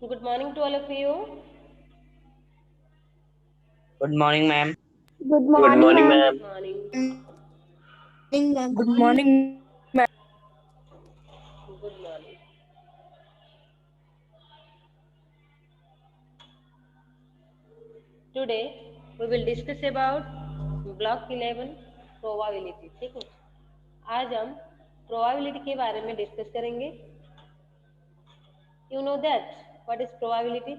Good morning to all of you. Good morning, ma'am. Good Good morning, morning, ma'am. ma'am. Good morning. Good morning, ma'am. Good morning. Today we will discuss about block 11 probability. ठीक है, आज हम probability के बारे में discuss करेंगे. You know that what is probability?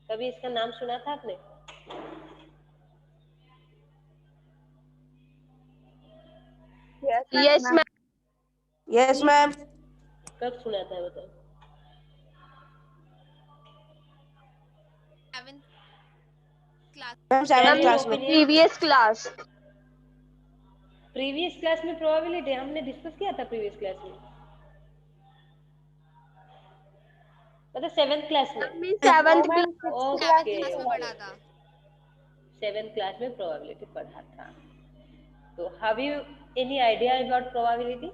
कभी इसका नाम सुना था आपने? Yes, ma'am. Yes, ma'am. कब सुना था बताओ? 7th class. Ma'am, Share 7th your class में. opinion. Previous class. Previous class में प्रोबेबिलिटी हमने डिस्कस किया था प्रीवियस क्लास में, मतलब 7th क्लास में. Seventh सेवेंथ ओके, क्लास में पढ़ा था. 7th क्लास में प्रोबेबिलिटी पढ़ा था. तो have you any idea about probability?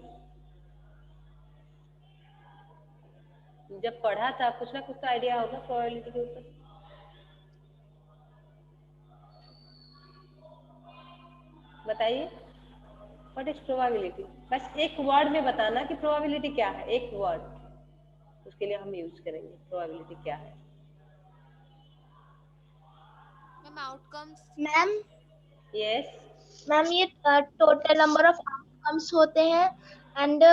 जब पढ़ा था कुछ ना कुछ तो आइडिया होगा प्रोबेबिलिटी के ऊपर. बताइए, व्हाट इज प्रोबेबिलिटी? बस एक वर्ड में बताना कि प्रोबेबिलिटी क्या है, एक वर्ड. उसके लिए हम यूज करेंगे प्रोबेबिलिटी क्या है. Ma'am outcomes. Ma'am yes, ma'am ये टोटल नंबर ऑफ आउटकम्स होते हैं and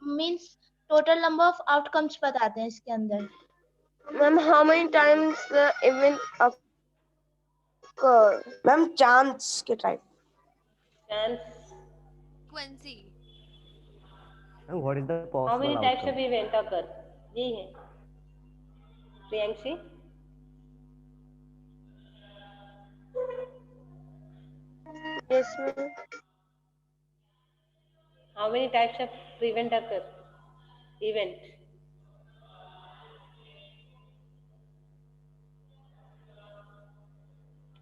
means total number of outcomes बताते हैं इसके अंदर. Ma'am how many times the event occur. Ma'am, chance के type. Chance. Frequency. What is the how possible many types of outcome? Event occur? यही है Priyanshi. Yes ma'am. How many types of event occur? Event.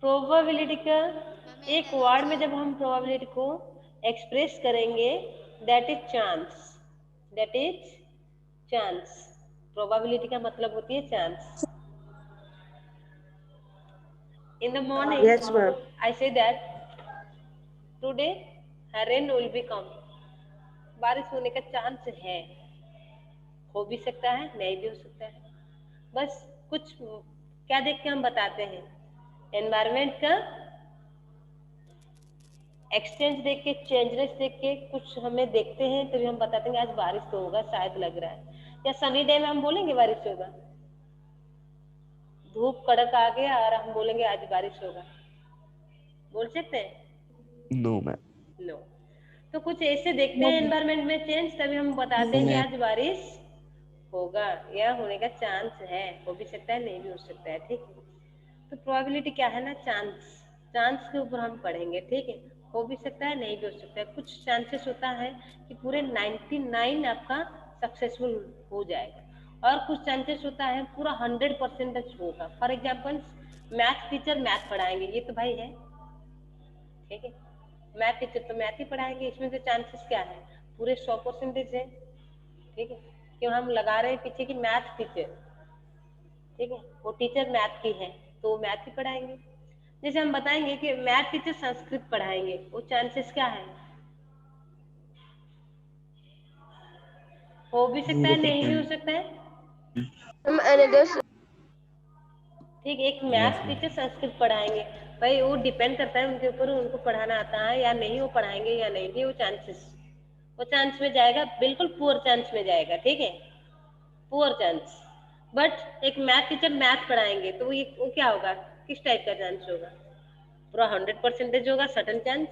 Probability का एक word में जब हम probability को express करेंगे, that is chance. That is chance. Probability का मतलब होती है chance. In the morning Yes, ma'am. I say that today rain will be come. बारिश होने का चांस है, हो भी सकता है, नहीं भी हो सकता है. बस कुछ क्या देख के हम बताते हैं, एनवायरमेंट का एक्सचेंज देख के, चेंजेस देख के कुछ हमें देखते हैं, तभी हम बताते हैं आज बारिश तो होगा, शायद लग रहा है. या सनी डे में हम बोलेंगे बारिश होगा? धूप कड़क आ गया और हम बोलेंगे आज बारिश होगा? बोल सकते हैं? No, ma'am. नो. तो कुछ ऐसे देखते हैं एनवायरमेंट में चेंज, तभी हम बताते हैं कि आज बारिश होगा या होने का चांस है, हो भी सकता है, नहीं भी हो सकता है. ठीक है, तो प्रोबेबिलिटी क्या है ना, चांस. चांस के ऊपर हम पढ़ेंगे. ठीक है, हो भी सकता है, नहीं भी हो सकता है. कुछ चांसेस होता है कि पूरे 99 आपका सक्सेसफुल हो जाएगा, और कुछ चांसेस होता है पूरा 100% होगा. For example, math teacher math पढ़ाएंगे, ये तो भाई है. ठीक है, मैथ टीचर तो मैथ ही पढ़ाएंगे, इसमें से चांसेस क्या है, पूरे 100% है. ठीक है, क्यों हम लगा रहे हैं पीछे की मैथ टीचर. ठीक है, वो टीचर मैथ की है तो वो मैथ ही पढ़ाएंगे. जैसे हम बताएंगे कि मैथ टीचर संस्कृत पढ़ाएंगे, वो चांसेस क्या है, हो भी सकता है, नहीं भी हो सकता है. ठीक, एक math Yes, teacher ma'am. Sanskrit पढ़ाएंगे, भाई वो डिपेंड करता है उनके ऊपर, उनको पढ़ाना आता है या नहीं, वो पढ़ाएंगे या नहीं. ये वो चांसेस, वो चांस में जाएगा, बिल्कुल पुअर चांस में जाएगा. ठीक है, पुअर चांस. बट एक मैथ टीचर मैथ पढ़ाएंगे तो वो क्या होगा, किस टाइप का चांस होगा, पूरा 100% होगा, सडन चांस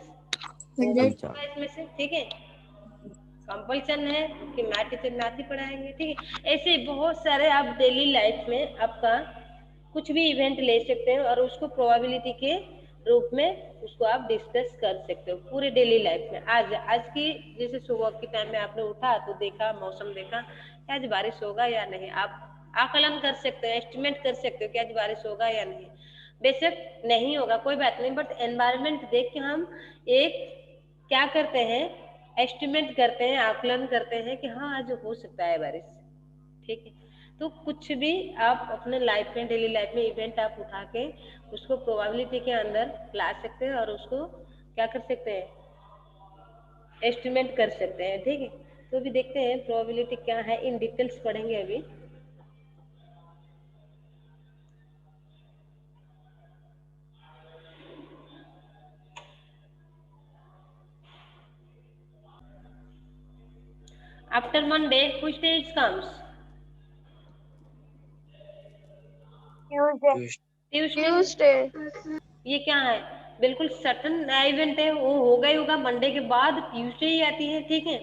होगा इसमें से. ठीक है, कंपल्सन है कि मैथ टीचर मैथ ही पढ़ाएंगे. ठीक है, ऐसे बहुत सारे आप डेली लाइफ में आपका कुछ भी इवेंट ले सकते हैं और उसको प्रोबेबिलिटी के रूप में उसको आप डिस्कस कर सकते हो पूरे डेली लाइफ में. आज की जैसे सुबह के टाइम में आपने उठा तो देखा, मौसम देखा कि आज बारिश होगा या नहीं, आप आकलन कर सकते हो, एस्टिमेट कर सकते हो कि आज बारिश होगा या नहीं. बेशक नहीं होगा कोई बात नहीं, बट एनवायरनमेंट देख के हम एक क्या करते हैं, एस्टिमेट करते हैं, आकलन करते हैं कि हाँ आज हो सकता है बारिश. ठीक है। तो कुछ भी आप अपने लाइफ में, डेली लाइफ में इवेंट आप उठा के उसको प्रोबेबिलिटी के अंदर ला सकते हैं और उसको क्या कर सकते हैं, एस्टिमेट कर सकते हैं। ठीक है, तो अभी देखते हैं प्रोबेबिलिटी क्या है, इन डिटेल्स पढ़ेंगे अभी। After Monday which day it comes? Tuesday. ये क्या है, बिल्कुल सटन इवेंट है, वो होगा ही होगा, मंडे के बाद ट्यूसडे ही आती है। ठीक है,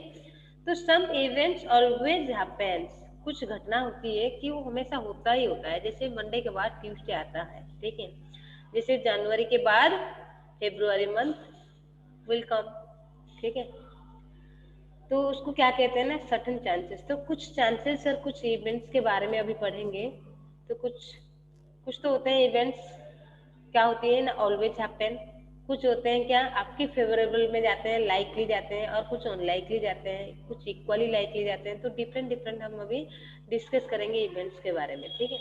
तो सम इवेंट्स ऑलवेज हैपेंस, कुछ घटना होती है कि वो हमेशा होता ही होता है, जैसे मंडे के बाद ट्यूसडे आता है। ठीक है, जैसे जनवरी के बाद फेब्रुआरी मंथ विल कम। ठीक है, तो उसको क्या कहते हैं ना, सटन चांसेस। तो कुछ चांसेस और कुछ इवेंट्स के बारे में अभी पढ़ेंगे। तो कुछ तो होते हैं इवेंट्स क्या होती है ना, ऑलवेज हैपन। कुछ होते हैं क्या, आपके फेवरेबल में जाते हैं, लाइकली जाते हैं, और कुछ अनलाइकली जाते हैं, कुछ इक्वली लाइकली जाते हैं। तो डिफरेंट हम अभी डिस्कस करेंगे इवेंट्स के बारे में। ठीक है,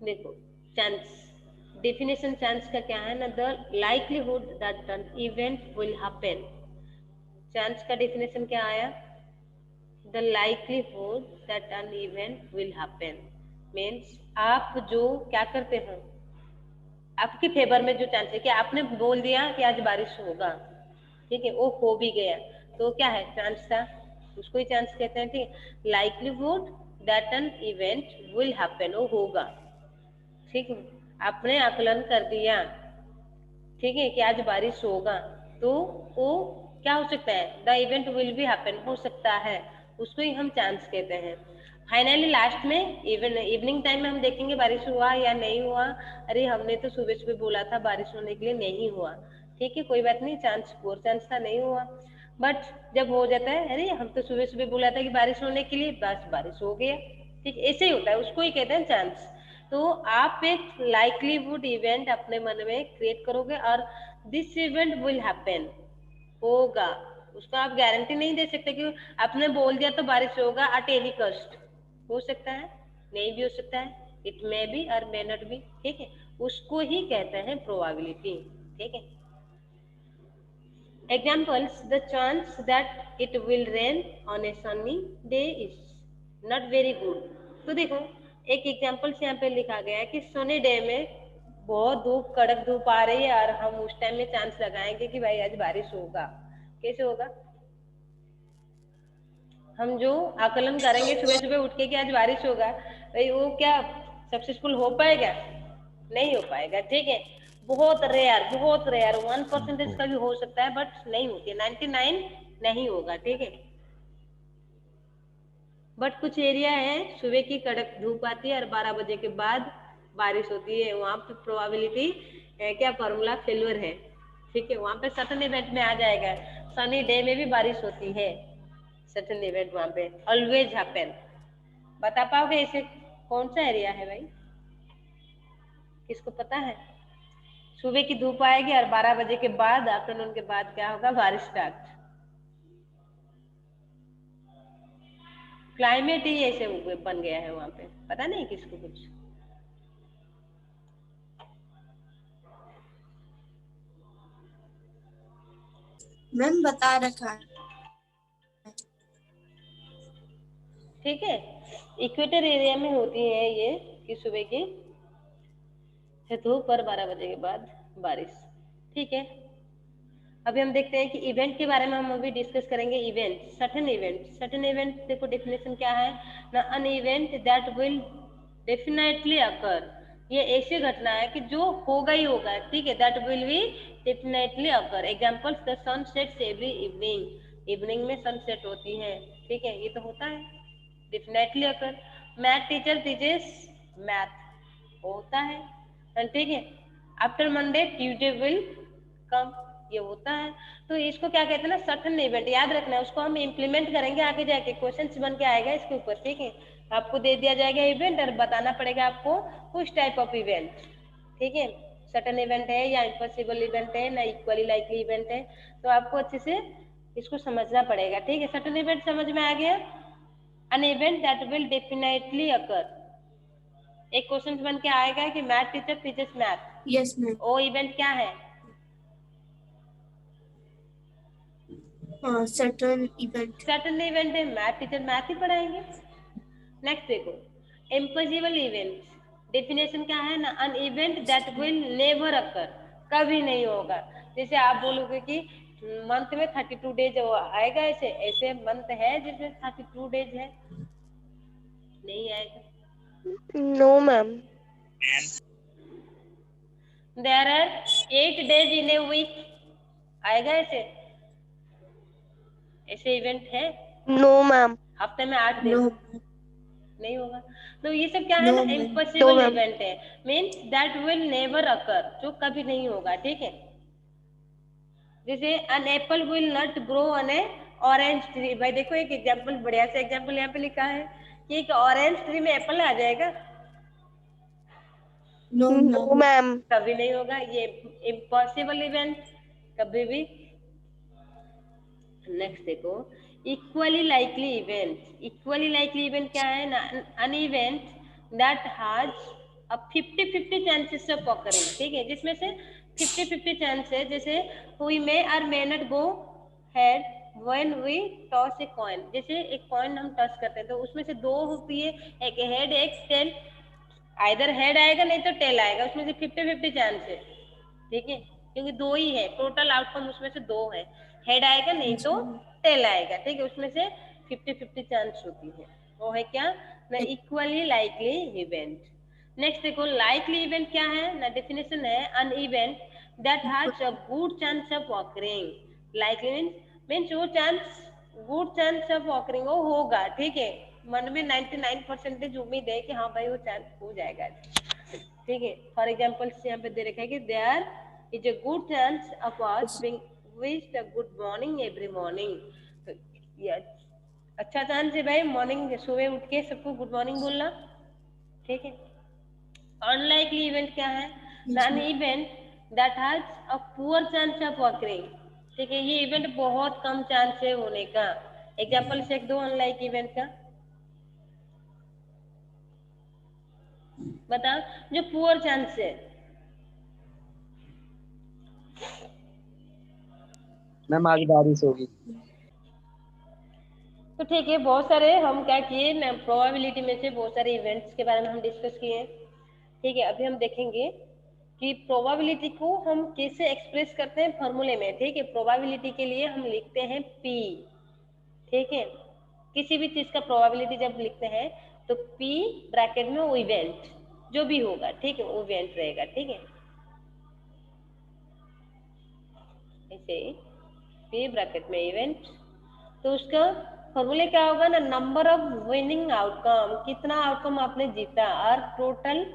देखो चांस, डेफिनेशन चांस का क्या है ना, the likelihood that an event will happen. Chance का डेफिनेशन क्या आया, the likelihood that an event will happen means आप जो क्या करते हो, आपके फेवर में जो चांस है कि आपने बोल दिया कि आज बारिश होगा, ठीक है, वो हो भी गया, तो क्या है, चांस था, उसको ही चांस कहते हैं। ठीक है, likelihood that an event will happen, वो होगा। ठीक है, आपने आकलन कर दिया, ठीक है, कि आज बारिश होगा, तो वो क्या हो सकता है, the event will be happen, हो सकता है, उसको ही हम चांस कहते हैं। फाइनली लास्ट में इवनिंग टाइम में हम देखेंगे बारिश हुआ या नहीं हुआ। अरे हमने तो सुबह सुबह बोला था बारिश होने के लिए, नहीं हुआ, ठीक है, कोई बात नहीं, चांस फोर चांस था, नहीं हुआ। बट जब हो जाता है, अरे हम तो सुबह सुबह बोला था कि बारिश होने के लिए, बस बारिश हो गया। ठीक, ऐसे ही होता है, उसको ही कहते हैं चांस। तो आप एक लाइकलीहुड इवेंट अपने मन में क्रिएट करोगे और दिस इवेंट विल हैपन, होगा, उसका आप गारंटी नहीं दे सकते कि आपने बोल दिया तो बारिश होगा एट एनी कॉस्ट, हो सकता है, नहीं भी हो सकता है, इट मे बी और मे नॉट बी। ठीक है, उसको ही कहते हैं प्रोबेबिलिटी। ठीक है, examples, the chance that it will rain on A sunny day is not very good. तो देखो एक एग्जाम्पल्स यहाँ पे लिखा गया है कि सनी डे में बहुत धूप, कड़क धूप आ रही है और हम उस टाइम में चांस लगाएंगे कि भाई आज बारिश होगा, कैसे होगा, हम जो आकलन करेंगे सुबह सुबह उठ के कि आज बारिश होगा, भाई वो क्या सक्सेसफुल हो पाएगा, नहीं हो पाएगा। ठीक है, बहुत रेयर 1% का भी हो सकता है, बट नहीं होती, 99 नहीं होगा। ठीक है, बट कुछ एरिया है सुबह की कड़क धूप आती है और 12 बजे के बाद बारिश होती है, वहां पे प्रोबेबिलिटी क्या फॉर्मूला फेल्योर है। ठीक है, वहां पे सर्टेन इवेंट में आ जाएगा, सनी डे में भी बारिश होती है, सर्टेन इवेंट वहां पे ऑलवेज हैपन। बता पाओगे इसे कौन सा एरिया है भाई, किसको पता है? सुबह की धूप आएगी और 12 बजे के बाद, आफ्टरनून के बाद क्या होगा, बारिश स्टार्ट। क्लाइमेट ही ऐसे बन गया है वहां पे, पता नहीं किसको कुछ। मैम बता रखा है। ठीक है, इक्वेटर एरिया में होती है ये कि सुबह की धूप और 12 बजे के बाद बारिश। ठीक है, अभी हम देखते हैं कि इवेंट के बारे में हम अभी डिस्कस करेंगे। इवेंट, सटन इवेंट, देखो डेफिनेशन क्या है ना, अन इवेंट दैट विल डेफिनेटली अकर, ये ऐसी घटना है कि जो होगा ही होगा। ठीक है, that will be definitely occur. Examples, the sun sets every evening में सनसेट होती है। ठीक है, ये तो होता है, definitely occur. Math teacher teachers math, होता है। ठीक है, after Monday Tuesday will come, ये होता है। तो इसको क्या कहते हैं ना, सटन इवेंट, याद रखना है, उसको हम इम्प्लीमेंट करेंगे आगे जाके, क्वेश्चंस बन के आएगा इसके ऊपर। ठीक है, आपको दे दिया जाएगा इवेंट और बताना पड़ेगा आपको कुछ टाइप ऑफ इवेंट। ठीक है, सर्टेन इवेंट है या इम्पॉसिबल इवेंट है ना इक्वली लाइकली इवेंट है, तो आपको अच्छे से इसको समझना पड़ेगा, ठीक है। सर्टेन इवेंट समझ में आ गया, an event that will definitely occur. एक क्वेश्चन बन के आएगा कि math teacher teachers math, yes ma'am. वो इवेंट क्या है? Certain event. सर्टेन इवेंट है, मैथ टीचर मैथ ही पढ़ाएंगे। नेक्स्ट देखो, इम्पॉसिबल इवेंट, डेफिनेशन क्या है ना, an event that will never occur, कभी नहीं होगा। जैसे आप बोलोगे कि मंथ में 32 डेज आएगा, ऐसे ऐसे मंथ है जिसमें 32 डेज है, नहीं आएगा। No ma'am. There are 8 days in a week, आएगा ऐसे? ऐसे इवेंट है? No ma'am. हफ्ते में 8 दिन नहीं होगा। तो ये सब क्या है No, ना, ma'am. Impossible No, ma'am. Event है, means that will never occur, जो कभी नहीं होगा, ठीक है। जैसे an apple will not grow on a orange tree. भाई देखो एक एग्जांपल, बढ़िया से एग्जांपल यहाँ पे लिखा है कि एक ऑरेंज ट्री में एप्पल आ जाएगा? No, ma'am. कभी नहीं होगा, ये इम्पॉसिबल इवेंट, कभी भी। नेक्स्ट देखो, equally likely event. Equally likely event क्या है ना, an event that has a 50-50 chances of occurring, ठीक है, जिसमें से 50-50 चांस है। जैसे वी मे और may not go head when we toss a coin, जैसे एक कॉइन हम टॉस करते हैं तो उसमें से दो होती है, एक हेड एक टेल, आइदर हेड आएगा नहीं तो टेल आएगा, उसमें से 50-50 चांस है, ठीक है, क्योंकि दो ही है, टोटल आउटकम उसमें से दो है, हेड आएगा नहीं तो टेल आएगा, ठीक है, उसमें से 50-50 चांस होती है, वो है क्या ना, इक्वली लाइकली इवेंट। नेक्स्ट देखो, लाइकली इवेंट क्या है ना, डेफिनेशन है an event that has a good chance of occurring. Likely means वो chance, good chance of occurring, वो होगा, ठीक है, मन में 99% उम्मीद है कि हाँ भाई वो चांस हो जाएगा, ठीक है। फॉर एग्जाम्पल यहाँ पे दे रखा है कि there is a good chance of us being wished a good morning every morning. तो ये अच्छा चांस है भाई, मॉर्निंग सुबह उठ के सबको गुड मॉर्निंग बोलना, ठीक है। अनलाइकली इवेंट क्या है, an event that has a poor chance of occurring, ठीक है, ये इवेंट बहुत कम चांस है होने का। एग्जाम्पल से एक दो अनलाइक इवेंट का बताओ, जो पुअर चांस है। मैम आज बारिश होगी। तो ठीक है, बहुत सारे हम क्या किए ना, प्रोबेबिलिटी में से बहुत सारे इवेंट्स के बारे में हम डिस्कस किए, ठीक है। अभी हम देखेंगे कि प्रोबेबिलिटी को हम कैसे एक्सप्रेस करते हैं फॉर्मूले में, ठीक है। प्रोबेबिलिटी के लिए हम लिखते हैं P, ठीक है। किसी भी चीज का प्रोबेबिलिटी जब लिखते हैं तो P ब्रैकेट में वो इवेंट जो भी होगा, ठीक है, वो इवेंट रहेगा, ठीक है, ऐसे P ब्रैकेट में इवेंट। तो उसका फॉर्मूले क्या होगा ना, नंबर ऑफ विनिंग आउटकम, कितना आउटकम आपने जीता, और total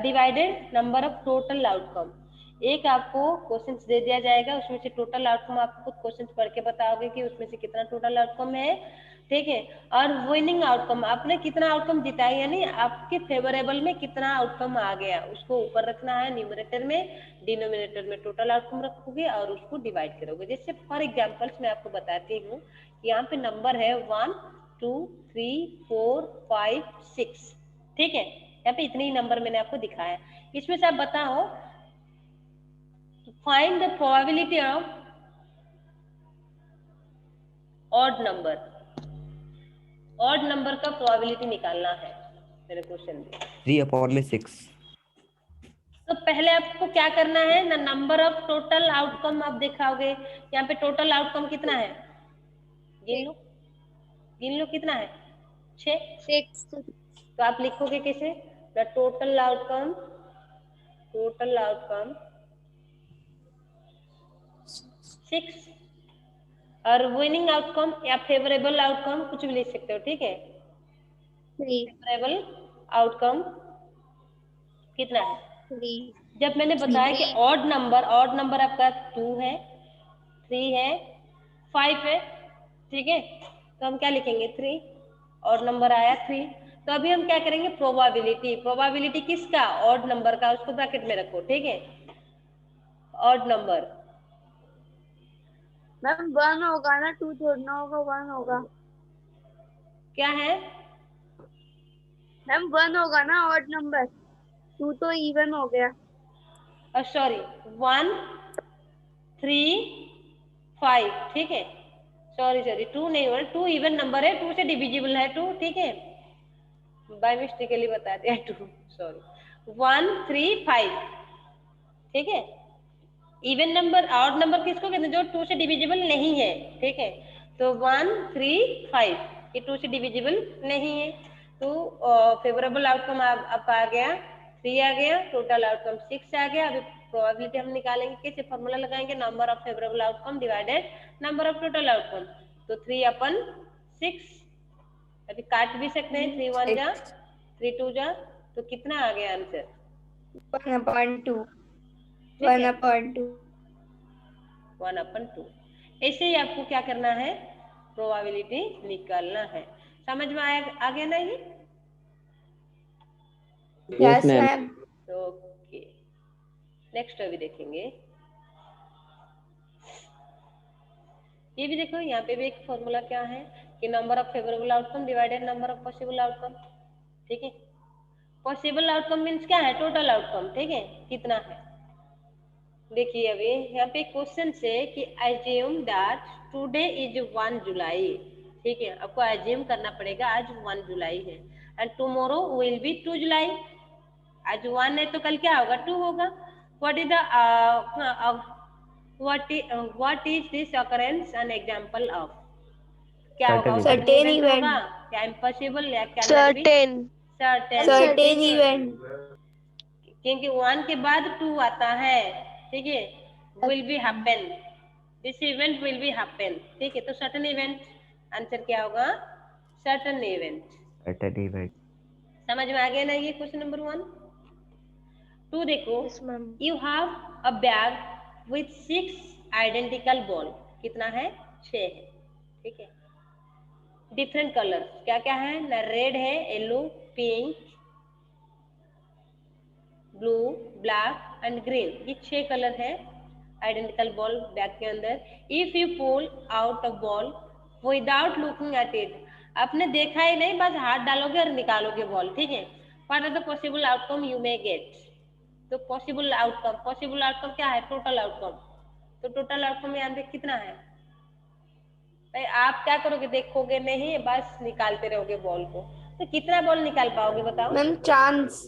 divided number of total outcome. एक आपको क्वेश्चन दे दिया जाएगा, उसमें से टोटल आउटकम आप खुद क्वेश्चन पढ़ के बताओगे कि उसमें से कितना टोटल आउटकम है, ठीक है। और विनिंग आउटकम, आपने कितना आउटकम जीता है, यानी आपके फेवरेबल में कितना आउटकम आ गया, उसको ऊपर रखना है न्यूमरेटर में, डिनोमिनेटर में टोटल आउटकम रखोगे और उसको डिवाइड करोगे। जैसे फॉर एग्जाम्पल्स मैं आपको बताती हूँ, यहाँ पे नंबर है 1 2 3 4 5 6, ठीक है, यहाँ पे इतने ही नंबर मैंने आपको दिखाया। इसमें से आप बताओ, find the probability of odd number. Odd number का प्रोबेबिलिटी निकालना है मेरे क्वेश्चन में। 3/6। तो पहले आपको क्या करना है ना, नंबर ऑफ टोटल आउटकम आप दिखाओगे, यहाँ पे टोटल आउटकम कितना है, गिन लो, गिन लो कितना है, 6। तो आप लिखोगे कैसे, द टोटल आउटकम 6, और विनिंग आउटकम या फेवरेबल आउटकम कुछ भी लिख सकते हो, ठीक है। फेवरेबल आउटकम कितना है, 3। जब मैंने बताया कि ऑड नंबर आपका 2 है, 3 है, 5 है, ठीक है, तो हम क्या लिखेंगे 3, ऑड नंबर आया 3, तो अभी हम क्या करेंगे, प्रोबेबिलिटी। प्रोबेबिलिटी किसका, ऑड नंबर का, उसको ब्रैकेट में रखो, ठीक है। ऑड नंबर मैम 1 होगा ना, 2 थोड़ा ना होगा, 1 होगा। क्या है मैम 1 होगा ना ऑड नंबर, 2 तो इवन हो गया। सॉरी 1 3 5, ठीक है। सॉरी 2 नहीं हो, 2 इवन नंबर है, 2 से डिविजिबल है 2, ठीक है। बाय मिस्टेकली बता दिया 2, सॉरी। 1 3 5, ठीक है। इवन नंबर, ऑड नंबर किसको कहते हैं, जो 2 से डिविजिबल नहीं है, ठीक है। तो 1 3 5 ये 2 से डिविजिबल नहीं है, तो फेवरेबल आउटकम अब आ गया 3 आ गया, टोटल आउटकम 6 आ गया। अभी प्रोबेबिलिटी हम निकालेंगे, कैसे फॉर्मूला लगाएंगे, number of favourable outcome divided number of total outcome. तो 3/6, अभी काट भी सकते हैं, 3 1 जा 3 2 जा, तो कितना आ गया आंसर, 1/2, ठीक है 1/2। 1/2। ऐसे ही आपको क्या करना है, प्रोबेबिलिटी निकालना है। समझ में आ गया ना ये? Yes ma'am. ओके, नेक्स्ट अभी देखेंगे। ये भी देखो, यहाँ पे भी एक फॉर्मूला क्या है कि number of favourable outcome divided number of possible outcome, ठीक है। पॉसिबल आउटकम मीन्स क्या है, टोटल आउटकम, ठीक है, कितना है। देखिए अभी यहाँ पे क्वेश्चन से कि assume that today is 1 जुलाई, ठीक है। आपको assume करना पड़ेगा आज 1 जुलाई है, and tomorrow will be 2 जुलाई। आज 1 है तो कल क्या होगा, 2 होगा। what is the what is this occurrence an example of, क्या होगा, Certain event event। होगा या impossible या cannot be, certain Certain event। क्योंकि 1 के बाद 2 आता है, ठीक है। will be happen, this event will be happen, ठीक है। तो certain event, आंसर क्या होगा, certain event। certain event। समझ में आ गया ना ये क्वेश्चन नंबर 1। 2 देखो, Yes, ma'am। you have a bag with 6 identical ball, कितना है, 6 है, ठीक है। डिफरेंट कलर क्या क्या है ना, रेड है, yellow, pink, blue, black and green, ये 6 कलर है आइडेंटिकल बॉल बैग के अंदर। If you pull out a ball without looking at it, आपने देखा ही नहीं, बस हाथ डालोगे और निकालोगे बॉल, ठीक है। What are the possible outcome you may get, तो पॉसिबल आउटकम क्या है, टोटल आउटकम। तो टोटल आउटकम यहाँ पे कितना है भाई, आप क्या करोगे, देखोगे नहीं, बस निकालते रहोगे बॉल को, तो कितना बॉल निकाल पाओगे बताओ, मैम चांस।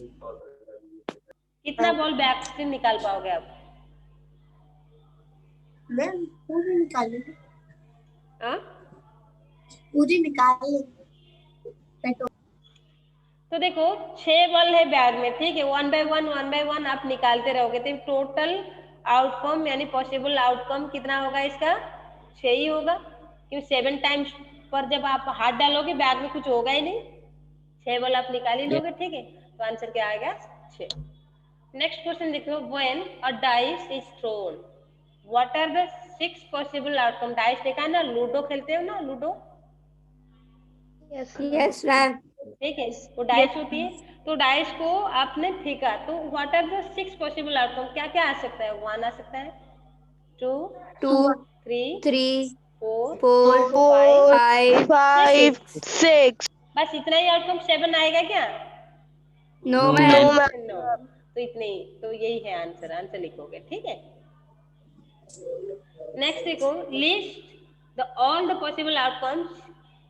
कितना बॉल बैग से निकाल पाओगे आप? मैम पूरी निकाल लेंगे, हाँ? पूरी निकाल लेंगे। तो देखो 6 बॉल है बैग में, ठीक है। 1 बाय 1 आप निकालते रहोगे, तो टोटल आउटकम यानी पॉसिबल आउटकम कितना होगा इसका, 6 ही होगा, क्योंकि 7 टाइम्स पर जब आप हाथ डालोगे बैग में कुछ होगा ही नहीं, 6 बॉल आप निकाल ही लोगे, ठीक है। तो आंसर क्या आएगा, 6। नेक्स्ट क्वेश्चन देखो, when a dice is thrown what are the 6 possible outcome. Dice देखा है ना, लूडो खेलते हो ना, लूडो, यस मैम। ठीक है, वो डाइस होती है। तो डाइस को आपने फेंका, तो what are the 6 possible outcome, क्या क्या आ सकता है, 1 आ सकता है, 2 2 3 3 4 4 5 6, बस इतना ही आउटकम, 7 आएगा क्या? No No, ma'am. नो, तो इतने ही, तो यही है आंसर, आंसर लिखोगे, ठीक है। नेक्स्ट देखो, list the all the possible outcomes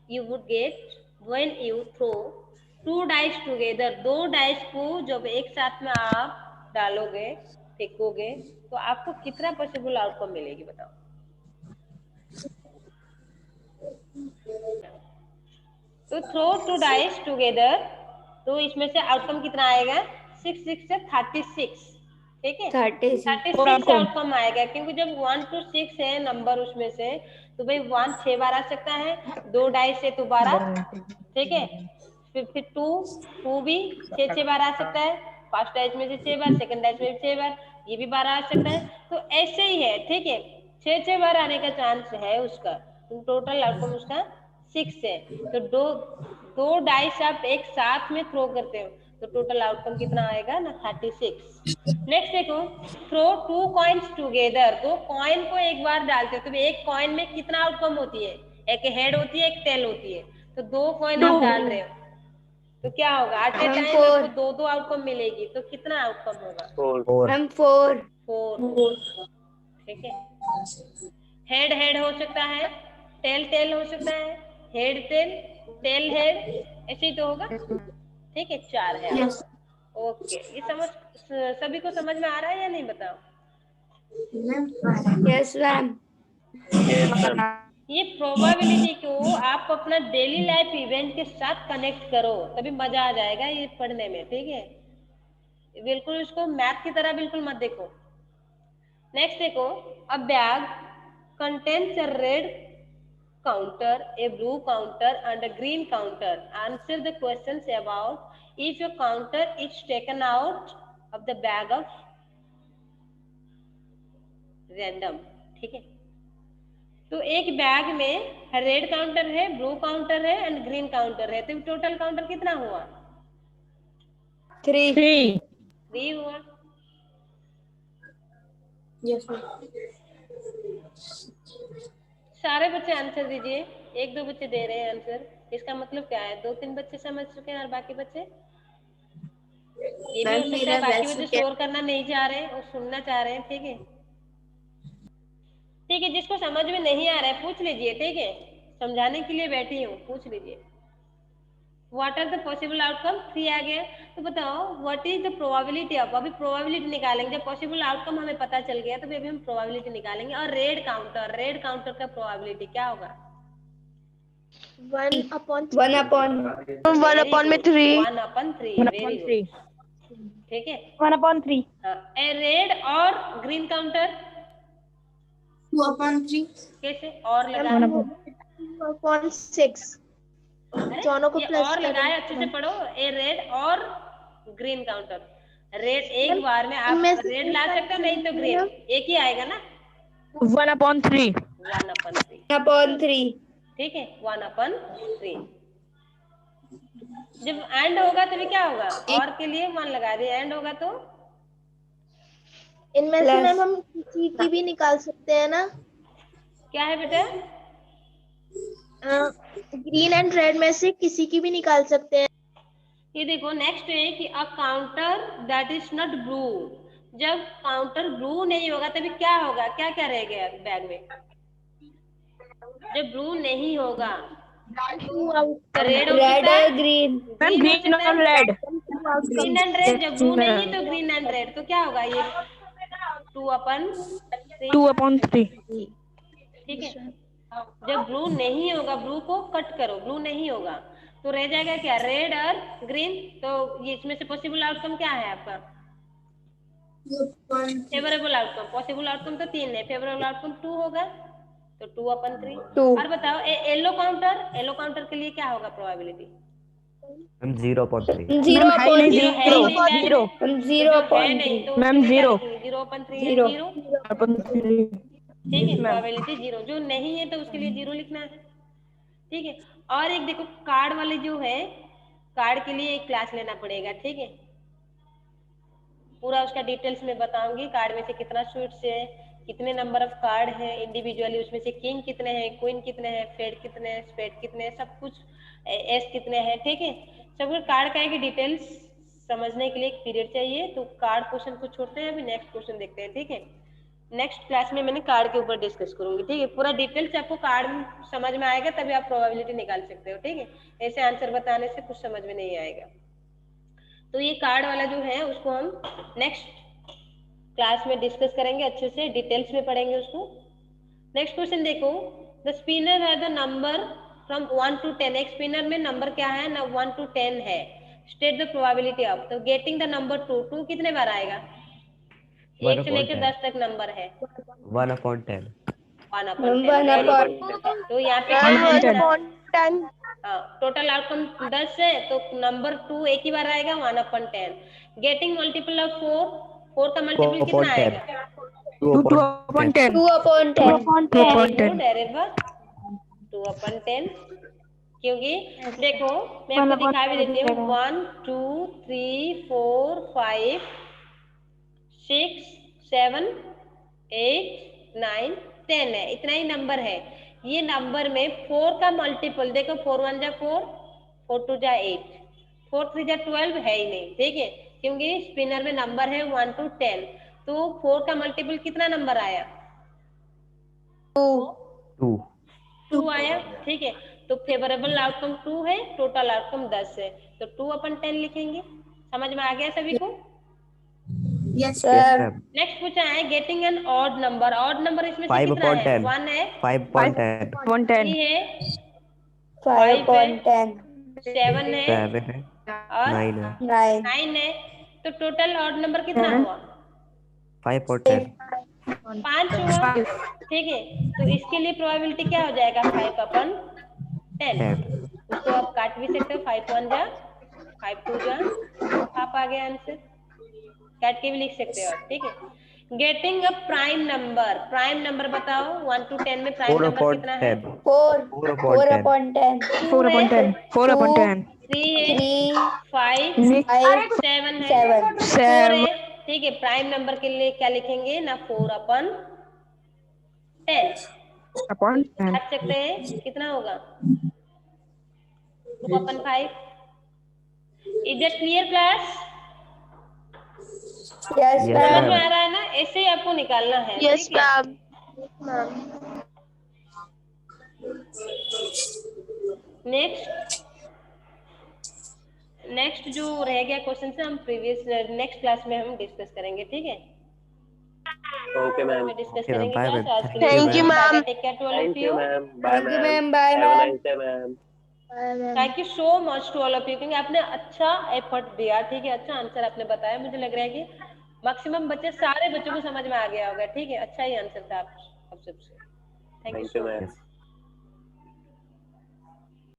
you would get when you throw 2 dice together. 2 dice को जब एक साथ में आप डालोगे, फेंकोगे, तो आपको कितना पॉसिबल आउटकम मिलेगी बताओ। तो थ्रो 2 डाइस टुगेदर, तो इसमें से आउटकम कितना आएगा, 6 6 से 36, ठीक है। 36 आउटकम आएगा, क्योंकि जब 1 to 6 है नंबर उसमें से, तो भाई 1 6 बार आ सकता है, 2 डाइस से तो 12, ठीक है। फिर 2 भी 6 बार आ सकता है, फर्स्ट डाइस में से 6 बार, सेकंड डाइस में 6 बार, ये भी 12 आ सकता है। तो ऐसे ही है, ठीक है, 6 बार आने का चांस है उसका, तो टोटल आउटकम उसका 6 है। तो दो डाइस आप एक साथ में थ्रो करते हो तो टोटल आउटकम कितना आएगा ना 36। नेक्स्ट देखो, थ्रो 2 कॉइन्स टुगेदर, दो कॉइन को एक बार डालते हो तो एक कॉइन में कितना आउटकम होती है, एक हेड होती है एक टेल होती है, तो दो कॉइन आप डाल रहे हो तो क्या होगा, एट ए टाइम आपको दो दो आउटकम मिलेगी तो कितना आउटकम होगा, 4 4। ठीक है, हेड हेड हो सकता है, टेल टेल हो सकता है, हेड टेल, टेल हेड, ऐसे ही तो होगा। ठीक है, 4 है। Yes. ओके, ये सभी को समझ में आ रहा है या नहीं, बताओ। Yes ma'am. ये प्रोबेबिलिटी को आप अपना डेली लाइफ इवेंट के साथ कनेक्ट करो तभी मजा आ जाएगा ये पढ़ने में। ठीक है, बिल्कुल इसको मैथ की तरह बिल्कुल मत देखो। नेक्स्ट देखो, अ bag contains a red counter, a blue counter and a green counter. Answer the questions about if a counter is taken out of the bag of random. ठीक है, तो एक बैग में रेड काउंटर है, blue counter है and green counter है, तो total counter कितना हुआ, 3 हुआ। Yes. सारे बच्चे आंसर दीजिए, एक दो बच्चे दे रहे हैं आंसर, इसका मतलब क्या है, 2-3 बच्चे समझ चुके हैं और बाकी बच्चे, ये भी हो सकता है बाकी बच्चे शोर करना नहीं चाह रहे और सुनना चाह रहे हैं। ठीक है, ठीक है, जिसको समझ में नहीं आ रहा है पूछ लीजिए। ठीक है, समझाने के लिए बैठी हूँ, पूछ लीजिए। What are the possible outcome, 3 आ गया, तो बताओ what is the probability of, अभी प्रोबेबिलिटी निकालेंगे, जब पॉसिबल आउटकम हमें पता चल गया तो अभी हम प्रोबेबिलिटी निकालेंगे। और रेड काउंटर का प्रोबेबिलिटी क्या होगा, 1/3। वेरी गुड, ठीक है, 1/3। ए रेड और ग्रीन काउंटर 2/3. कैसे और लगाए, 1/6। दोनों को ये प्लस और लगाए, अच्छे से पढ़ो, ए रेड और ग्रीन काउंटर, रेड एक बार में आप रेड ला सकते हो, नहीं तो ग्रीन, एक ही आएगा ना, 1/3। 1/3। ठीक है, 1/3। जब एंड होगा तभी क्या होगा, और के लिए 1 लगा दिए, एंड होगा तो इनमें से मैम हम किसी की भी निकाल सकते हैं ना, क्या है बेटा, ग्रीन एंड रेड में से किसी की भी निकाल सकते हैं। ये देखो नेक्स्ट है कि अ counter that is not blue, जब काउंटर ब्लू नहीं होगा तभी क्या होगा, क्या क्या रह गया बैग में, जब ब्लू नहीं होगा रेड हो सकता है, ग्रीन ग्रीन और रेड, ग्रीन एंड रेड, जब ब्लू नहीं है तो ग्रीन एंड रेड, तो क्या होगा ये 2/3। ठीक है, जब ब्लू नहीं होगा, ब्लू को कट करो, ब्लू नहीं होगा तो रह जाएगा क्या, रेड और ग्रीन, तो ये इसमें से पॉसिबल आउटकम क्या है आपका, फेवरेबल आउटकम, पॉसिबल आउटकम तो 3 है, फेवरेबल आउटकम 2 होगा, तो 2/3। और बताओ येलो काउंटर के लिए क्या होगा प्रोबेबिलिटी, 0.3 मैम 0। 0/3 है, 0। ठीक है, प्रोबेबिलिटी 0, जो नहीं है तो उसके लिए 0 लिखना है। ठीक है, और एक देखो कार्ड वाले जो है, कार्ड के लिए एक क्लास लेना पड़ेगा। ठीक है, पूरा उसका डिटेल्स में बताऊंगी, कार्ड में से कितना स्वीट्स है, कितने नंबर ऑफ कार्ड है इंडिविजुअली, उसमें से किंग कितने हैं, क्वीन कितने हैं, फेड कितने हैं, स्पेड कितने हैं, सब कुछ, एस कितने हैं। ठीक है, सब कुछ कार्ड का एक डिटेल्स समझने के लिए एक पीरियड चाहिए, तो कार्ड क्वेश्चन को छोड़ते हैं, अभी नेक्स्ट क्वेश्चन देखते हैं। ठीक है, नेक्स्ट क्लास में मैंने कार्ड के ऊपर डिस्कस करूंगी। ठीक है, पूरा डिटेल्स आपको कार्ड समझ में आएगा तभी आप प्रोबेबिलिटी निकाल सकते हो। ठीक है, ऐसे आंसर बताने से कुछ समझ में नहीं आएगा। तो ये कार्ड वाला जो है उसको हम नेक्स्ट क्लास में डिस्कस करेंगे, अच्छे से डिटेल्स में पढ़ेंगे उसको। नेक्स्ट क्वेश्चन देखो, द स्पिनर है द नंबर फ्रॉम 1 to 10, एक स्पिनर में नंबर क्या है ना, 1 to 10 है, स्टेट द प्रोबेबिलिटी ऑफ, तो गेटिंग द नंबर 2 कितने बार आएगा, 1 से लेकर 10 तक नंबर है, 1/10 तो यहाँ पे टोटल आउटकम 10 है तो नंबर 2 एक ही बार आएगा, 1/10। गेटिंग मल्टीपल ऑफ 4 का मल्टीपल कितना आएगा, 2/10 2/10। 2/10। क्योंकि देखो मैं आपको दिखा भी देती हूँ 1 2 3 4 5 6 7 8 9 10 है, इतना ही नंबर है। ये नंबर में 4 का मल्टीपल देखो, 4 1 जा 4, 4 2 जा 8, 4 3 जा 12 है ही नहीं, ठीक है, क्योंकि स्पिनर में नंबर है 1 to 10, तो 4 का मल्टीपल कितना नंबर आया? 2. 2 आया, ठीक है। तो फेवरेबल आउटकम 2 है, टोटल आउटकम 10 है, तो 2/10 लिखेंगे। समझ में आ गया सभी को? Yes, Yes, ma'am. नेक्स्ट पूछा है getting an odd number. Odd number इसमें से कितना है? 5/10. 1 है, 5/10. 3 है, 5 है, 7 है 7 है. और 9 है. 9 है। तो टोटल ऑड नंबर कितना हुआ? 5/10. 5 हुआ, ठीक है। तो इसके लिए प्रोबेबिलिटी क्या हो जाएगा? 5/10। 10. उसको आप काट भी सकते हो, 5 1 जा 5 2 जा, आप आ गया आंसर, काट के भी लिख सकते हो आप, ठीक है। Getting a prime number, prime number बताओ 1 to 10 में प्राइम नंबर कितना है? 4/10. 4/10. 4/10, 3 है, 5 7 है, 4 है, ठीक है। प्राइम नंबर के लिए क्या लिखेंगे ना? 4/10 काट सकते हैं, कितना होगा? 2/5। Is that clear class? Yes, समझ में ma'am. आ रहा है ना? ऐसे ही आपको निकालना है, Yes, ठीक है। ma'am. नेक्स्ट जो रह गया क्वेश्चन से हम प्रीवियस नेक्स्ट क्लास में हम डिस्कस करेंगे, ठीक है। Okay, ma'am. में डिस्कस Okay, ma'am. करेंगे Bye, क्लास। ma'am. आज के लिए Thank you, bye bye, ma'am. Take care to all of Thank you, you. ma'am. Bye, ma'am. Have a nice day, ma'am. Thank you so much to all of you, क्योंकि आपने अच्छा effort दिया, ठीक है, अच्छा आंसर आपने बताया। मुझे लग रहा है कि मैक्सिमम बच्चे, सारे बच्चों को समझ में आ गया होगा, ठीक है। अच्छा ही आंसर था आप सबसे। Thank you Thank you, so ma'am. Much. Yes.